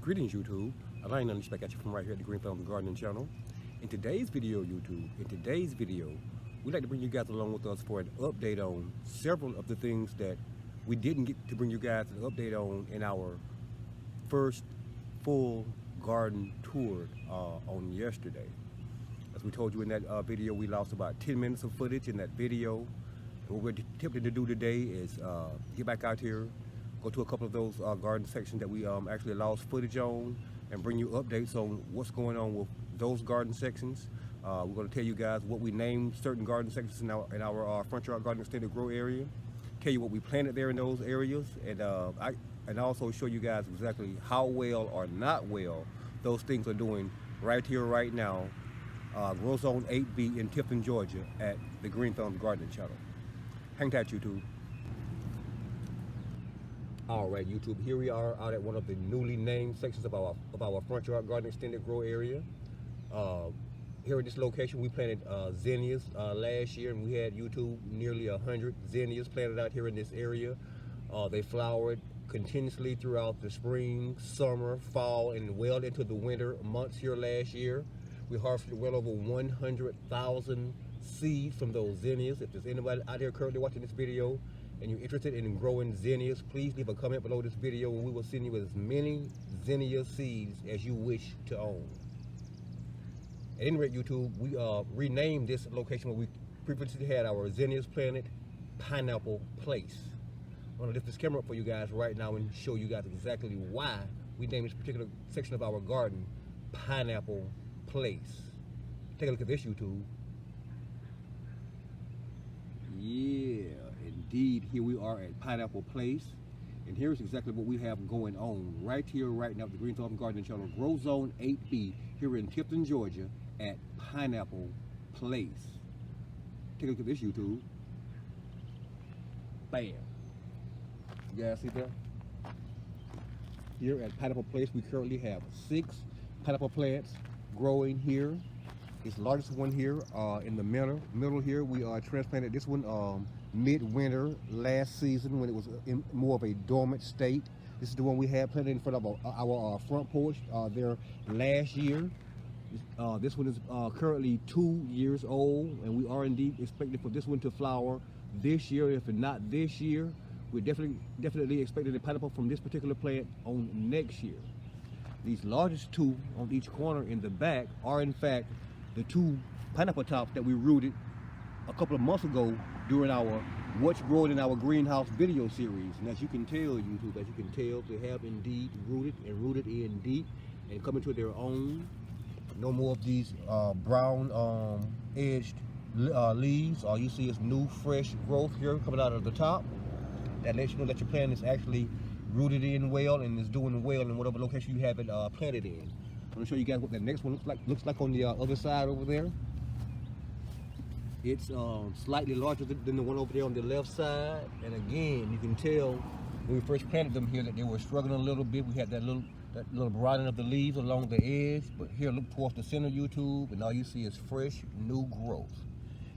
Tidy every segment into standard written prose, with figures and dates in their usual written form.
Greetings YouTube, I ain't nothing back at you from right here at the Green Thumbs Gardening channel. In today's video YouTube, we'd like to bring you guys along with us for an update on several of the things that we didn't get to bring you guys an update on in our first full garden tour on yesterday. As we told you in that video, we lost about 10 minutes of footage in that video. And what we're attempting to do today is get back out here, go to a couple of those garden sections that we actually lost footage on, and bring you updates on what's going on with those garden sections. We're going to tell you guys what we named certain garden sections in our front yard garden extended grow area, tell you what we planted there in those areas, and also show you guys exactly how well or not well those things are doing right here, right now, Grow Zone 8B in Tifton, Georgia at the Green Thumbs Gardening channel. Hang tight, YouTube. All right, YouTube, here we are out at one of the newly named sections of our front yard garden extended grow area. Here at this location, we planted zinnias last year, and we had nearly 100 zinnias planted out here in this area. They flowered continuously throughout the spring, summer, fall, and well into the winter months here last year. We harvested well over 100,000 seeds from those zinnias. If there's anybody out there currently watching this video and you're interested in growing zinnias, please leave a comment below this video and we will send you as many zinnia seeds as you wish to own. At any rate, YouTube, we renamed this location where we previously had our zinnias planted Pineapple Place. I'm going to lift this camera up for you guys right now and show you guys exactly why we named this particular section of our garden Pineapple Place. Take a look at this, YouTube. Yeah, indeed, here we are at Pineapple Place, and here's exactly what we have going on right here, right now at the Green Thumbs Gardening channel, Grow Zone 8B here in Tifton, Georgia at Pineapple Place. Take a look at this, YouTube. Bam. You guys see that? Here at Pineapple Place, we currently have 6 pineapple plants growing here. This largest one here in the middle here, we transplanted this one midwinter last season when it was in more of a dormant state. This is the one we had planted in front of our front porch there last year. This one is currently 2 years old, and we are indeed expecting for this one to flower this year. If not this year, we're definitely expecting a pineapple from this particular plant on next year. These largest 2 on each corner in the back are in fact the 2 pineapple tops that we rooted a couple of months ago during our What's Growing in Our Greenhouse video series. And as you can tell, YouTube, they have indeed rooted in deep and come into their own. No more of these brown edged leaves. All you see is new fresh growth here coming out of the top. That lets you know that your plant is actually rooted in well and is doing well in whatever location you have it planted in. I'm going to show you guys what that next one looks like on the other side over there. It's slightly larger than the one over there on the left side. And again, you can tell when we first planted them here that they were struggling a little bit. We had that little browning of the leaves along the edge. But here, look towards the center, YouTube, and all you see is fresh, new growth.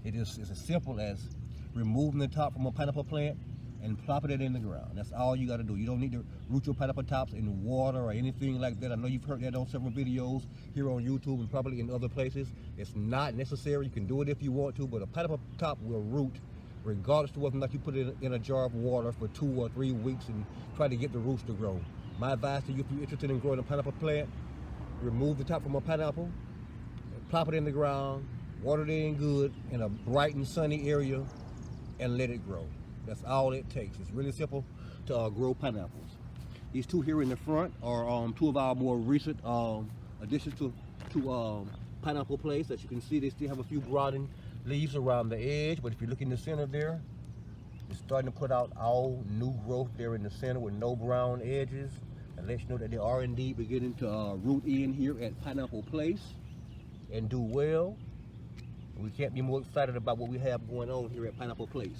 It's as simple as removing the top from a pineapple plant and plopping it in the ground. That's all you got to do. You don't need to root your pineapple tops in water or anything like that. I know you've heard that on several videos here on YouTube and probably in other places. It's not necessary. You can do it if you want to, but a pineapple top will root regardless of whether or not you put it in a jar of water for 2 or 3 weeks and try to get the roots to grow. My advice to you, if you're interested in growing a pineapple plant, remove the top from a pineapple, plop it in the ground, water it in good in a bright and sunny area, and let it grow. That's all it takes. It's really simple to grow pineapples. These 2 here in the front are 2 of our more recent additions to Pineapple Place. As you can see, they still have a few broadening leaves around the edge, but if you look in the center there, it's starting to put out all new growth there in the center with no brown edges. And let you know that they are indeed beginning to root in here at Pineapple Place and do well. We can't be more excited about what we have going on here at Pineapple Place.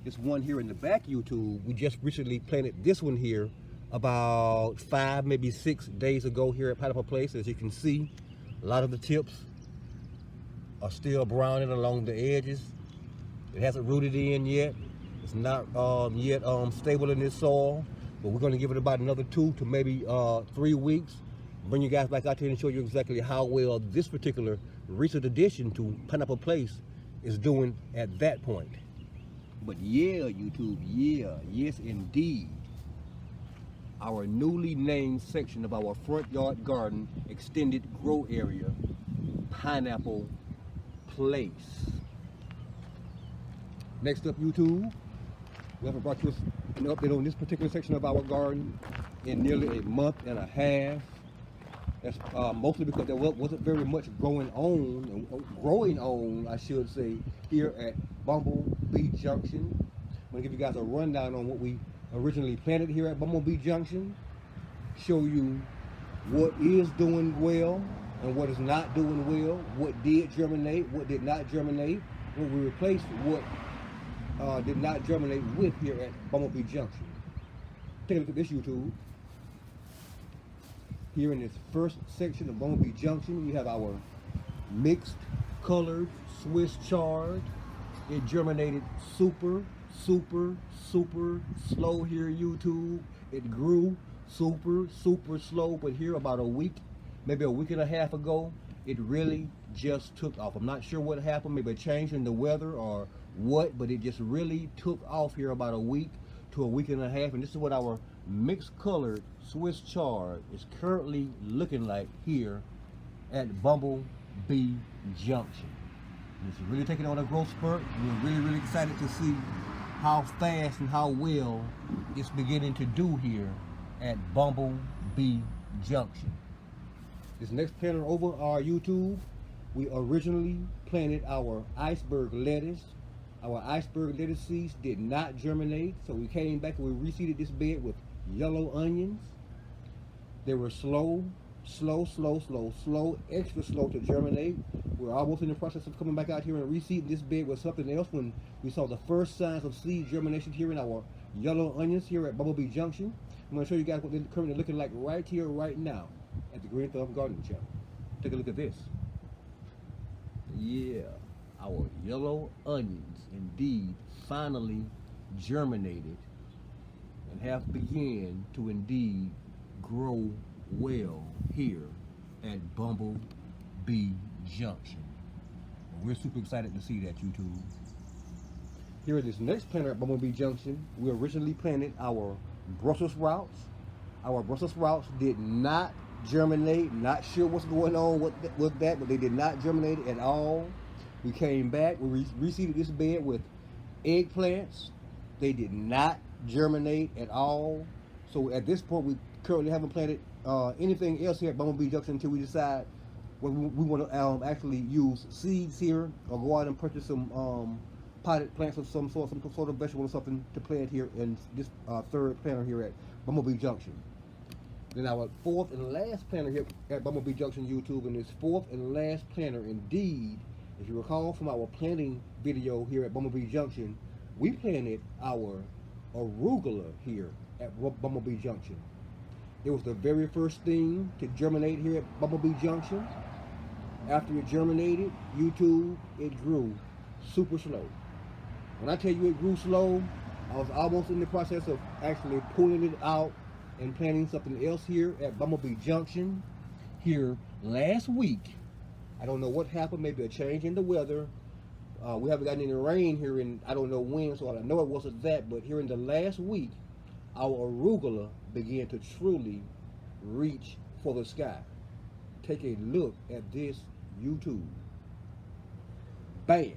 This one here in the back, YouTube, we just recently planted this one here about 5, maybe 6 days ago here at Pineapple Place. As you can see, a lot of the tips are still browning along the edges. It hasn't rooted in yet. It's not yet stable in this soil. But we're going to give it about another 2 to maybe 3 weeks. Bring you guys back out here and show you exactly how well this particular recent addition to Pineapple Place is doing at that point. But yeah, YouTube, yeah, yes indeed. Our newly named section of our front yard garden extended grow area, Pineapple Place. Next up, YouTube, we haven't brought you an update on this particular section of our garden in nearly a month and a half. That's mostly because there wasn't very much growing on, I should say, here at BumbleBee Junction. I'm gonna give you guys a rundown on what we originally planted here at BumbleBee Junction, show you what is doing well and what is not doing well, what did germinate, what did not germinate, what we replaced what did not germinate with here at BumbleBee Junction. Take a look at this, YouTube. Here in this first section of BumbleBee Junction, we have our mixed colored Swiss chard. It germinated super slow here, YouTube. It grew super slow, but here about a week, maybe a week and a half ago, it really just took off. I'm not sure what happened, maybe a change in the weather or what, but it just really took off here about a week to a week and a half. And this is what our mixed colored Swiss chard is currently looking like here at BumbleBee Junction. It's really taking on a growth spurt. We're really excited to see how fast and how well it's beginning to do here at BumbleBee Junction. This next planter over our YouTube, we originally planted our iceberg lettuce. Our iceberg lettuce seeds did not germinate, so we came back and we reseeded this bed with yellow onions. They were slow, extra slow to germinate. We're almost in the process of coming back out here and reseeding this bed with something else when we saw the first signs of seed germination here in our yellow onions here at BumbleBee Junction. I'm going to show you guys what they're currently looking like right here, right now at the Green Thumb Gardening Channel. Take a look at this. Yeah, our yellow onions indeed finally germinated and have begun to indeed grow well here at BumbleBee Junction. We're super excited to see that, YouTube. Here at this next planter at BumbleBee Junction, we originally planted our Brussels sprouts. Our Brussels sprouts did not germinate. Not sure what's going on with that, but they did not germinate at all. We came back, we reseeded this bed with eggplants. They did not germinate at all. So at this point, we currently haven't planted anything else here at BumbleBee Junction until we decide whether we want to actually use seeds here or go out and purchase some potted plants of some sort of vegetable or something to plant here in this third planter here at BumbleBee Junction. Then our fourth and last planter here at BumbleBee Junction, YouTube, and this fourth and last planter indeed, if you recall from our planting video here at BumbleBee Junction, we planted our arugula here at BumbleBee Junction. It was the very first thing to germinate here at BumbleBee Junction. After it germinated, YouTube, it grew super slow. When I tell you it grew slow, I was almost in the process of actually pulling it out and planting something else here at BumbleBee Junction here last week. I don't know what happened, maybe a change in the weather. We haven't gotten any rain here in I don't know when, so I know it wasn't that, but here in the last week, our arugula began to truly reach for the sky. Take a look at this, YouTube. Bam!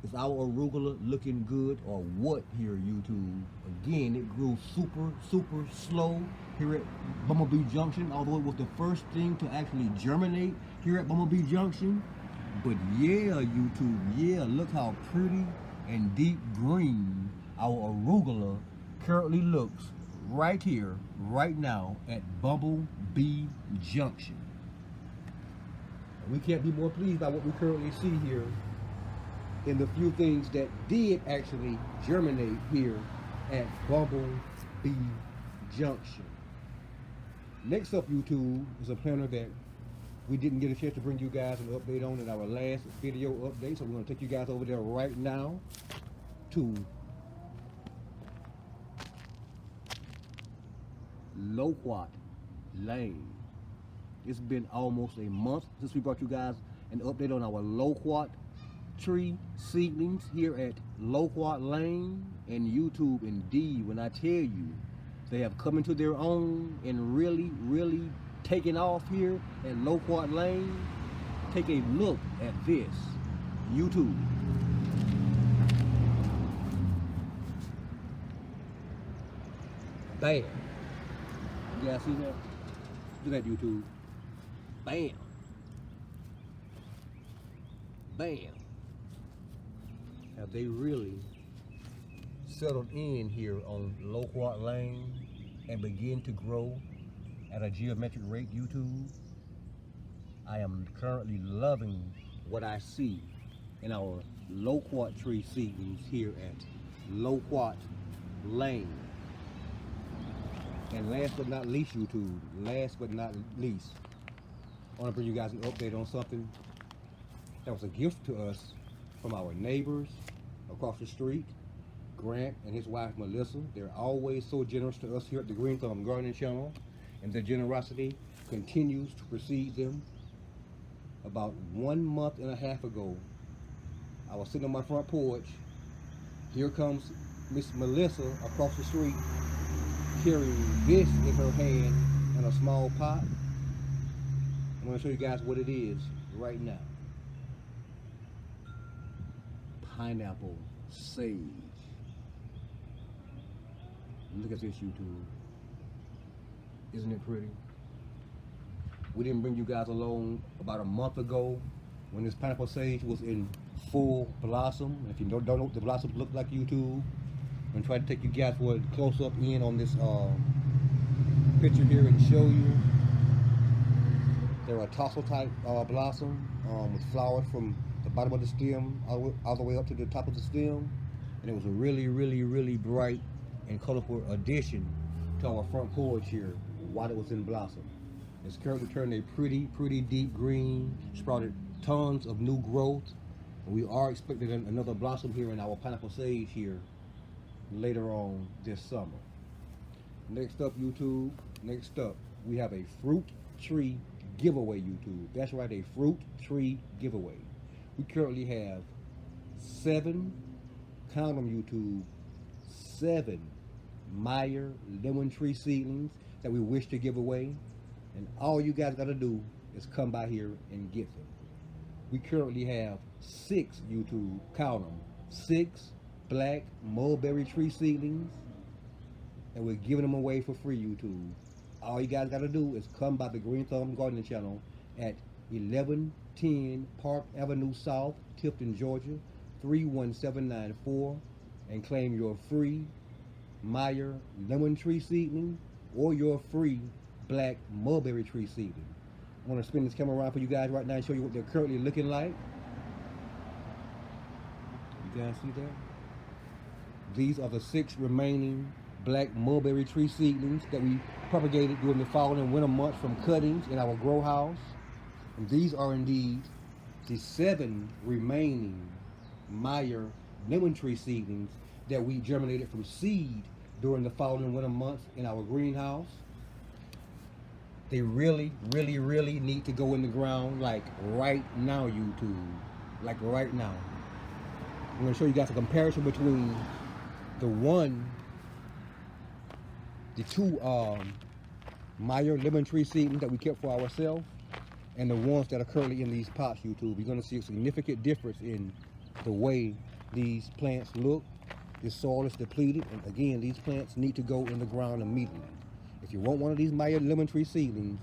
Is our arugula looking good or what here, YouTube? Again, it grew super slow here at BumbleBee Junction, although it was the first thing to actually germinate here at BumbleBee Junction. But yeah, YouTube, yeah, look how pretty and deep green our arugula currently looks right here, right now at BumbleBee Junction. And we can't be more pleased by what we currently see here in the few things that did actually germinate here at BumbleBee Junction. Next up, YouTube, is a planter that we didn't get a chance to bring you guys an update on in our last video update, so we're going to take you guys over there right now to Loquat Lane. It's been almost a month since we brought you guys an update on our Loquat tree seedlings here at Loquat Lane. And YouTube, indeed, when I tell you they have come into their own and really taken off here at Loquat Lane, take a look at this. YouTube. Bam. You guys see that? Look at YouTube. Bam. Bam. Have they really settled in here on Loquat Lane and begin to grow at a geometric rate, YouTube? I am currently loving what I see in our Loquat tree seedlings here at Loquat Lane. And last but not least, YouTube, last but not least, I want to bring you guys an update on something that was a gift to us from our neighbors across the street, Grant and his wife Melissa. They're always so generous to us here at the Green Thumb Gardening Channel, and their generosity continues to precede them. About 1.5 months ago, I was sitting on my front porch. Here comes Miss Melissa across the street, carrying this in her hand in a small pot. I'm going to show you guys what it is right now. Pineapple sage. Look at this, YouTube. Isn't it pretty? We didn't bring you guys along about a month ago when this pineapple sage was in full blossom. If you don't know what the blossoms look like, YouTube, I'm going to try to take you guys for a close-up in on this picture here and show you. They're a tassel type blossom with flowers from the bottom of the stem all the way up to the top of the stem. And it was a really bright and colorful addition to our front porch here while it was in blossom. It's currently turned a pretty deep green, sprouted tons of new growth. And we are expecting another blossom here in our pineapple sage here later on this summer. Next up, YouTube, next up, we have a fruit tree giveaway, YouTube. That's right, a fruit tree giveaway. We currently have 7, count them, YouTube, 7 Meyer lemon tree seedlings that we wish to give away. And all you guys got to do is come by here and get them. We currently have 6, YouTube, count them, 6 black mulberry tree seedlings, and we're giving them away for free, YouTube. All you guys got to do is come by the Green Thumb Gardening Channel at 1110 Park Avenue South, Tifton, Georgia, 31794, and claim your free Meyer lemon tree seedling or your free black mulberry tree seedling. I want to spin this camera around for you guys right now and show you what they're currently looking like. You guys see that? These are the 6 remaining black mulberry tree seedlings that we propagated during the fall and winter months from cuttings in our grow house. And these are indeed the 7 remaining Meyer lemon tree seedlings that we germinated from seed during the fall and winter months in our greenhouse. They really need to go in the ground like right now, YouTube. Like right now. I'm going to show you guys a comparison between the 2 Meyer lemon tree seedlings that we kept for ourselves and the ones that are currently in these pots, YouTube. You're going to see a significant difference in the way these plants look. The soil is depleted, and again, these plants need to go in the ground immediately. If you want one of these Meyer lemon tree seedlings,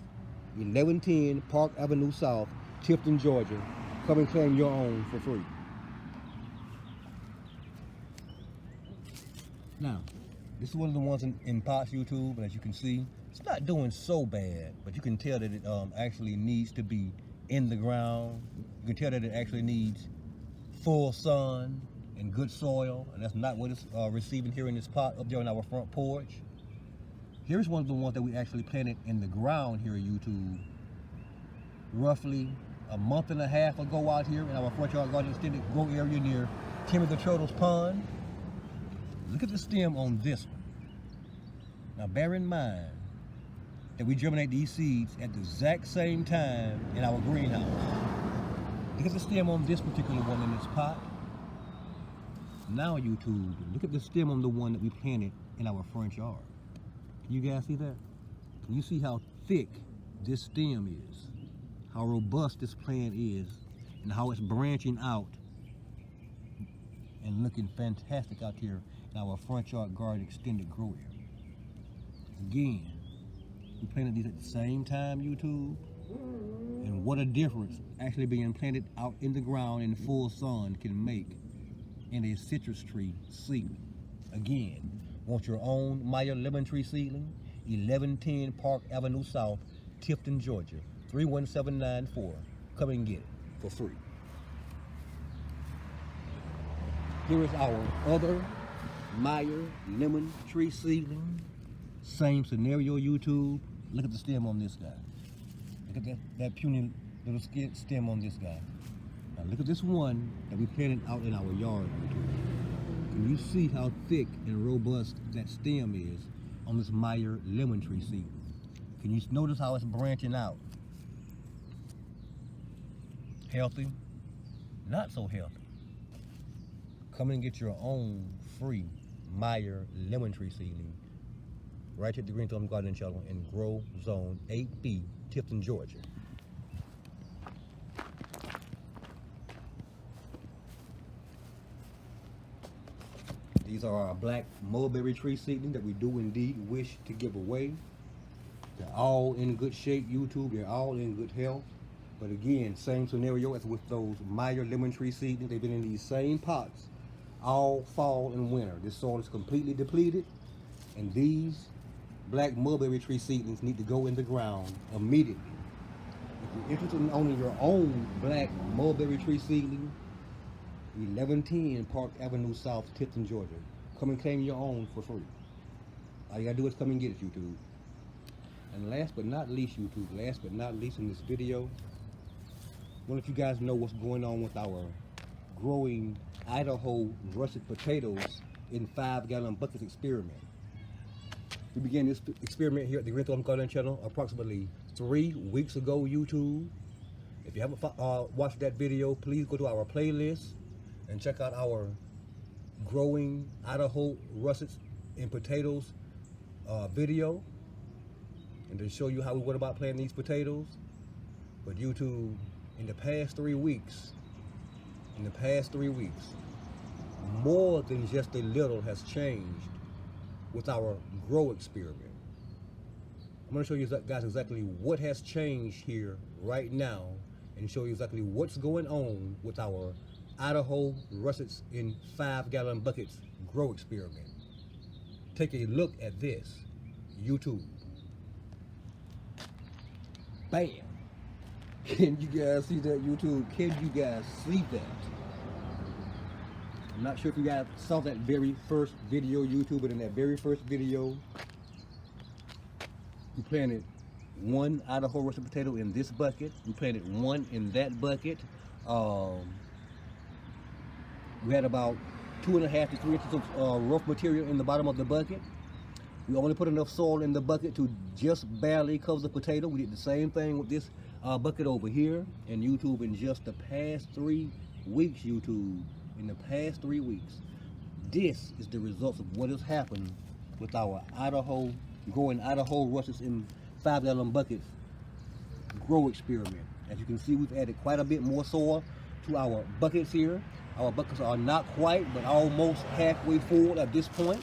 1110 Park Avenue South, Tifton, Georgia. Come and claim your own for free. Now, this is one of the ones in pots, YouTube, and as you can see, it's not doing so bad, but you can tell that it actually needs to be in the ground. You can tell that it actually needs full sun and good soil, and that's not what it's receiving here in this pot up there on our front porch. Here's one of the ones that we actually planted in the ground here at YouTube roughly a month and a half ago out here in our front yard garden extended grow area near Timmy the Turtle's pond. Look at the stem on this one. Now bear in mind, that we germinate these seeds at the exact same time in our greenhouse. Look at the stem on this particular one in this pot. Now YouTube, look at the stem on the one that we planted in our front yard. Can you guys see that? Can you see how thick this stem is? How robust this plant is, and how it's branching out and looking fantastic out here in our front yard garden extended grow area. Again, we planted these at the same time, YouTube, and what a difference actually being planted out in the ground in full sun can make in a citrus tree seedling. Again, want your own Meyer lemon tree seedling? 1110 Park Avenue South, Tifton, Georgia, 31794. Come and get it for free. Here is our other Meyer lemon tree seedling. Same scenario, YouTube. Look at the stem on this guy. Look at that puny little stem on this guy. Now look at this one that we planted out in our yard, YouTube. Can you see how thick and robust that stem is on this Meyer lemon tree seedling? Can you notice how it's branching out? Healthy? Not so healthy. Come and get your own free Meyer lemon tree seedling right here at the Green Thumb Garden Channel in Grow Zone 8B, Tifton, Georgia. These are our black mulberry tree seedling that we do indeed wish to give away. They're all in good shape, YouTube. They're all in good health. But again, same scenario as with those Meyer lemon tree seedlings. They've been in these same pots all fall and winter. This soil is completely depleted, and these black mulberry tree seedlings need to go in the ground immediately. If you're interested in owning your own black mulberry tree seedling, 1110 Park Avenue South, Tifton, Georgia. Come and claim your own for free. All you gotta do is come and get it, YouTube. And last but not least, YouTube, last but not least in this video, I want to let you guys know what's going on with our growing Idaho russet potatoes in 5-gallon buckets experiment. We began this experiment here at the Green Thumb Garden Channel approximately 3 weeks ago, YouTube. If you haven't watched that video, please go to our playlist and check out our growing Idaho russets in potatoes video, and to show you how we went about planting these potatoes. But YouTube, in the past 3 weeks, more than just a little has changed with our grow experiment. I'm going to show you guys exactly what has changed here right now, and show you exactly what's going on with our Idaho russets in 5-gallon buckets grow experiment. Take a look at this, YouTube. Bam! Can you guys see that, YouTube? Can you guys see that? I'm not sure if you guys saw that very first video, YouTube, but in that very first video, we planted one Idaho russet potato in this bucket. We planted one in that bucket. We had about 2.5 to 3 inches of rough material in the bottom of the bucket. We only put enough soil in the bucket to just barely cover the potato. We did the same thing with this bucket over here. And YouTube, in just the past 3 weeks, YouTube, in the past 3 weeks, this is the results of what has happened with our growing Idaho russets in 5-gallon buckets grow experiment. As you can see, we've added quite a bit more soil to our buckets here. Our buckets are not quite, but almost halfway full at this point.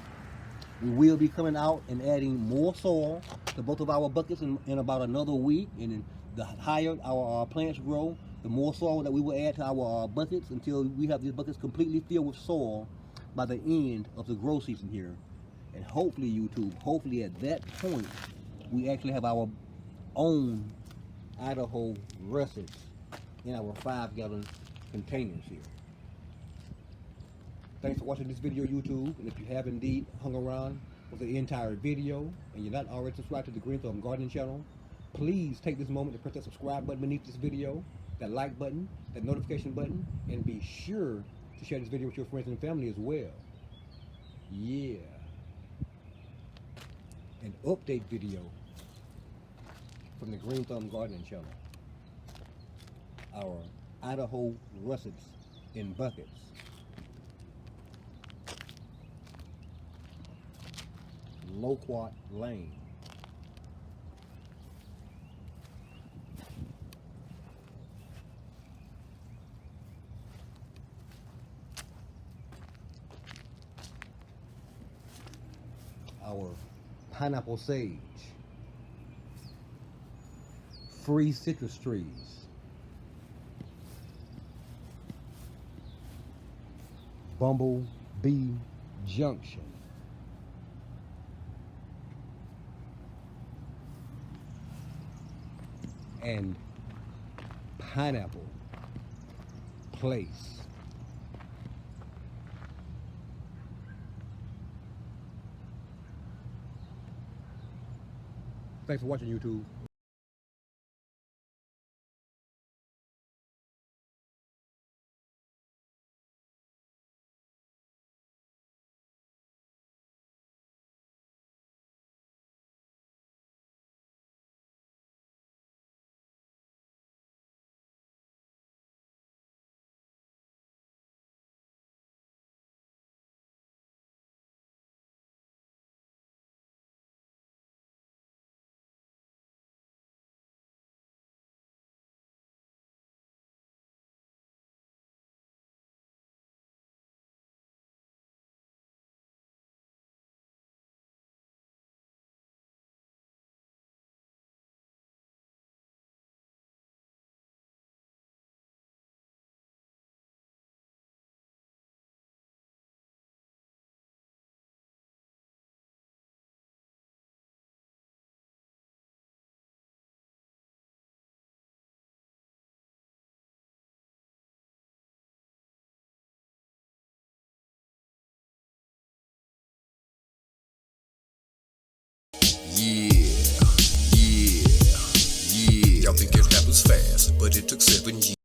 We will be coming out and adding more soil to both of our buckets in about another week. And the higher our plants grow, the more soil that we will add to our buckets until we have these buckets completely filled with soil by the end of the grow season here. And hopefully, YouTube, hopefully at that point, we actually have our own Idaho russets in our 5-gallon containers here. Thanks for watching this video, YouTube. And if you have indeed hung around for the entire video and you're not already subscribed to the Green Thumb Garden Channel, please take this moment to press that subscribe button beneath this video, that like button, that notification button, and be sure to share this video with your friends and family as well. Yeah. An update video from the Green Thumb Gardening Channel. Our Idaho russets in buckets. Loquat Lane. Our pineapple sage. Free citrus trees. BumbleBee Junction. And Pineapple Place. Thanks for watching, YouTube. Y'all think it happens fast, but it took 7 years.